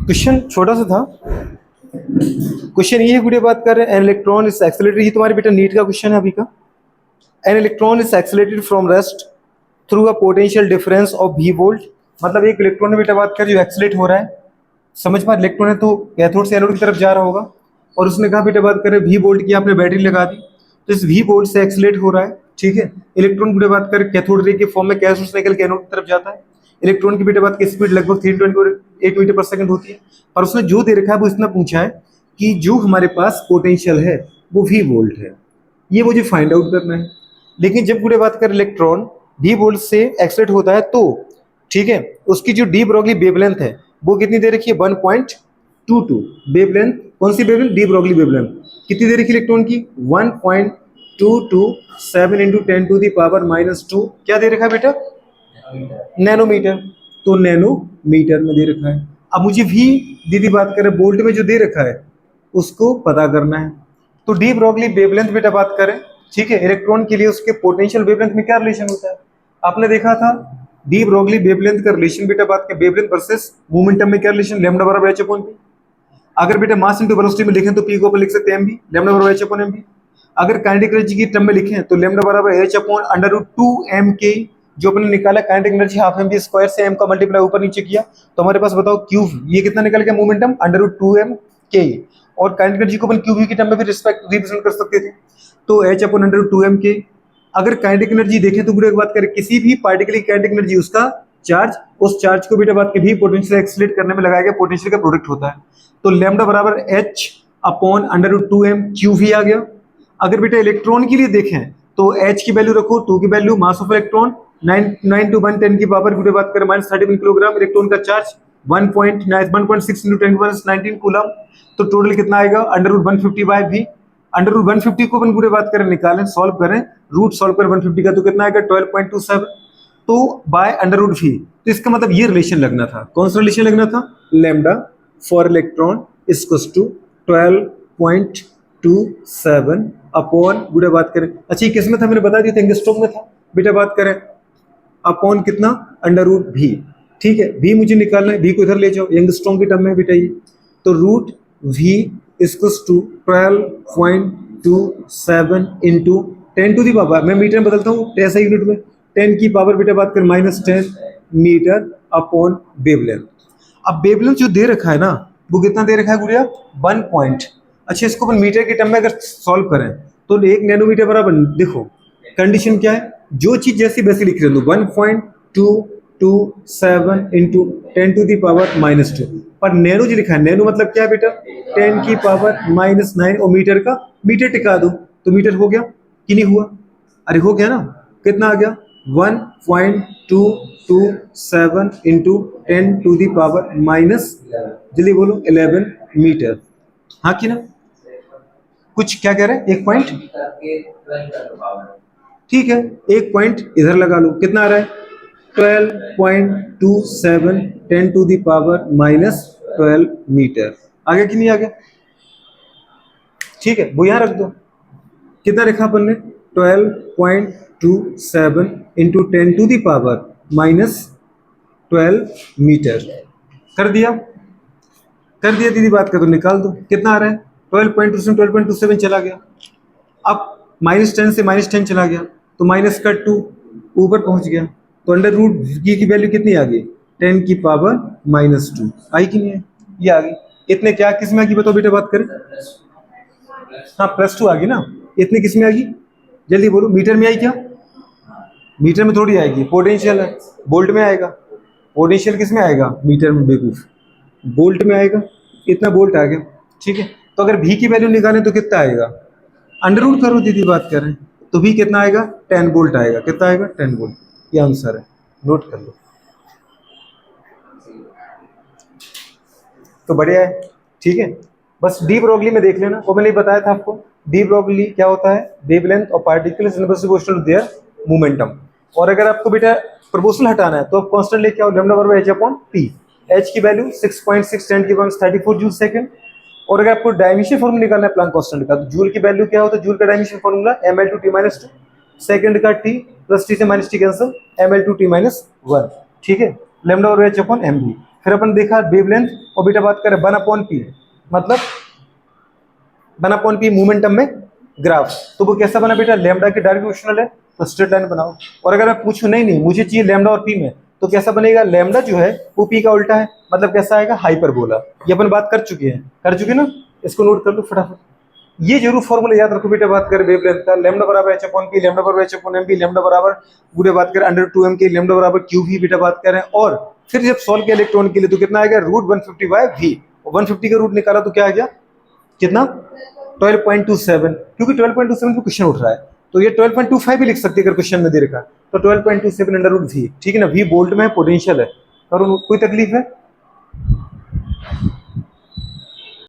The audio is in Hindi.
क्वेश्चन छोटा सा था। क्वेश्चन ये गुड़िया बात कर रहे हैं, एन इलेक्ट्रॉन इज एक्सेलरेटेड। ये तुम्हारे बेटा नीट का क्वेश्चन है अभी का। An electron is accelerated from rest through a potential difference of v volt. मतलब एक इलेक्ट्रॉन ने बेटा बात कर जो एक्सेलरेट हो रहा है, समझ पा, इलेक्ट्रॉन है तो कैथोड से एनोड की तरफ जा रहा होगा, और उसने कहा बेटा बात करें v वोल्ट की, आपने बैटरी लगा दी तो इस v वोल्ट से एक्सेलरेट हो रहा है। ठीक है, इलेक्ट्रॉन की बेटा बात करें कैथोड रे के फॉर्म में कैथोड से निकल के एनोड की तरफ जाता है। इलेक्ट्रॉन की बेटा बात की स्पीड लगभग 328 मीटर पर सेकंड होती है, और उसने जो दे रखा है वो इतना पूछा है कि जो हमारे पास पोटेंशियल है वो v वोल्ट है, ये मुझे फाइंड आउट करना है। लेकिन जब पूरे बात करें इलेक्ट्रॉन डी वोल्ट से एक्सलेट होता है तो ठीक है, उसकी जो डी ब्रॉगली वेवलेंथ है वो कितनी दे रखी है 1.22 वेवलेंथ। कौन सी वेवलेंथ? De Broglie wavelength. कितनी दे रखी है इलेक्ट्रॉन की? 1.227 इंटू 10 टू दी पावर -2 क्या दे रखा है बेटा? नैनोमीटर। तो नैनोमीटर में दे रखा है। अब मुझे भी दीदी बात करें वोल्ट में जो दे रखा है उसको पता करना है। तो डी ब्रॉगली वेवलेंथ बेटा बात करें, ठीक है, इलेक्ट्रॉन के लिए उसके पोटेंशियल वेवलेंथ में क्या रिलेशन होता है? आपने देखा था डी ब्रॉगली वेवलेंथ का रिलेशन बेटा बात करें वेवलेंथ वर्सेस मोमेंटम में क्या रिलेशन? लैम्डा बराबर h अपॉन p। अगर बेटा मास इनटू वेलोसिटी में लिखें तो p को अपन लिख सकते हैं mv, लैम्डा बराबर h अपॉन mv। अगर काइनेटिक एनर्जी की टर्म में लिखें तो लैम्डा बराबर h अपॉन √2m k, जो अपने निकाला kinetic energy half mv square से m का मल्टीप्लाई ऊपर नीचे किया तो हमारे पास बताओ क्यू, ये कितना निकल गया मोमेंटम? √2m k। और काइनेटिक एनर्जी को अपन क्यू की टर्म में भी रिप्रेजेंट कर सकते थे, तो h अपॉन √2m k। अगर काइनेटिक एनर्जी देखें तो पूरी बात करें किसी भी पार्टिकल की काइनेटिक एनर्जी उसका चार्ज, उस चार्ज को बेटा बात के भी पोटेंशियल एक्सीलरेट करने में लगाया गया पोटेंशियल का प्रोडक्ट होता है। तो लैम्डा बराबर h अपॉन √2m क्यू भी आ गया। अगर बेटा इलेक्ट्रॉन के लिए देखें तो h की वैल्यू रखो, 2 की value, mass of electron 9 to 1 10 की पावर पूरी बात करें -31 किलोग्राम, इलेक्ट्रॉन का चार्ज 1.6 इंटू 10⁻19 कूलम। तो टोटल कितना आएगा? √150/v। √150 को अपन पूरे बात करें निकालें, सॉल्व करें, रूट सॉल्व करें 150 का तो कितना आएगा? 12.27। तो बाय √v, तो इसका मतलब ये रिलेशन लगना था। कौन सा रिलेशन लगना था? Lambda for electron equals to 12.27 upon पूरे बात करें, अच्छा किस में था मैंने बता दिया था, एंगस्ट्रॉम में था बेटा बात करें, अपॉन कितना? √v। ठीक है, v मुझे निकालना है, v को इधर ले जाओ, एंगस्ट्रॉम की टर्म में बेटा ये, तो √v equals to 12.27 into 10 to the power, मैं मीटर में बदलता हूँ ऐसा यूनिट में, 10 की पावर बेटा बात करें -10 मीटर अपॉन वेवलेंथ। अब वेवलेंथ जो दे रखा है ना वो कितना दे रखा है गुड़िया? 1 पॉइंट। अच्छा इसको अपन मीटर के टर्म में अगर सॉल्व करें तो 1 नैनोमीटर बराबर, देखो कंडीशन क्या है, जो चीज जैसी वैसी लिख रहे हो, 1.227 इंटू 10 टू दी पावर -2, पर नैनो जो लिखा है, नैनो मतलब क्या है बेटा? 10 की पावर -9, और मीटर का मीटर टिका दो तो मीटर हो गया कि नहीं हुआ? अरे हो गया ना, कितना आ गया? 1.227 इंटू 10 टू दी पावर जल्दी बोलो 11 मीटर। हाँ कि ना? कुछ क्या कह रहे हैं? 1 पॉइंट, ठीक है, 1 पॉइंट इधर लगा लो, कितना आ रहा है? 12.27 10 टू दी पावर -12 मीटर। आ गया कि नहीं आ गया? ठीक है, वो यहां रख दो। कितना लिखा अपन ने? 12.27 into 10 to the power -12 metre. कर दिया? कर दिया दीदी बात कर, तो निकाल दो कितना आ रहा है? 12.27 12.27 चला गया। अब -10 से -10 चला गया तो -2 ऊपर पहुंच गया, तो √v की वैल्यू कितनी आ गई? 10 की पावर -2 आई कि नहीं है? ये आ गई। इतने क्या किस में आ गई बताओ बेटा बात करें? हाँ +2 आ गई ना। इतने किस में आ गई? जल्दी बोलो, मीटर में आई क्या? मीटर में थोड़ी आएगी, पोटेंशियल है, वोल्ट में आएगा। पोटेंशियल किस में आएगा? मीटर में, बेवकूफ, वोल्ट में आएगा। इतना वोल्ट आ गया। ठीक है, तो अगर v की वैल्यू निकालें तो कितना आएगा? अंडर रूट करो दीदी बात करें तो v कितना आएगा? 10 वोल्ट आएगा। कितना आएगा? 10 वोल्ट। ये आंसर है, नोट कर लो। तो बढ़िया है, ठीक है। बस डी ब्रॉगली में देख लेना, वो मैंने बताया था आपको डी ब्रॉगली क्या होता है, wavelength of particles in proportional to their momentum. और अगर आपको बेटा प्रोपोर्शनल हटाना है तो आप कांस्टेंट लेके आओ, लैम्डा बराबर h अपॉन p। h की वैल्यू 6.6 10 की पावर 34 जूल सेकंड। और अगर आपको डायमेंशन फॉर्मूला निकालना है प्लैंक कांस्टेंट का, तो जूल की वैल्यू क्या होता है? जूल का डायमेंशन फॉर्मूला ml/t-2, सेकंड का t प्लस t से -t कैंसिल, ml/t-1। ठीक है, लैम्डा बराबर h अपॉन mv। फिर अपन देखा वेवलेंथ, और बेटा बात करें 1/p, मतलब 1/p मोमेंटम में ग्राफ, तो वो कैसा बना बेटा, लैम्डा के डायरेक्शनल है तो स्ट्रेट लाइन बनाओ। और अगर मैं पूछूं नहीं नहीं मुझे चाहिए लैम्डा और पी में, तो कैसा बनेगा, लैम्डा जो है वो पी का उल्टा है, मतलब कैसा आएगा, हाइपरबोला। ये अपन बात कर चुके ना, इसको नोट कर लो फटाफट। ये जरूर फॉर्मूला याद रखो बेटा, बात करें वेवलेंथ का, लैम्डा बराबर एच अपॉन पी, लैम्डा बराबर H upon M P, lambda बराबर पूरे बात करें अंडर 2m के, लैम्डा बराबर क्यू भी बेटा बात करें। और फिर जब सॉल्व किया इलेक्ट्रॉन के लिए तो कितना आएगा, रूट 150 बाय वी, 150 का रूट निकाला तो क्या आ गया, कितना 12.27, क्योंकि 12.27 पे क्वेश्चन उठ रहा है, तो ये 12.25 भी लिख सकते हैं अगर क्वेश्चन में दे रखा, तो 12.27 अंडर रूट वी, ठीक है ना, वी वोल्ट में पोटेंशियल है, और कोई तकलीफ है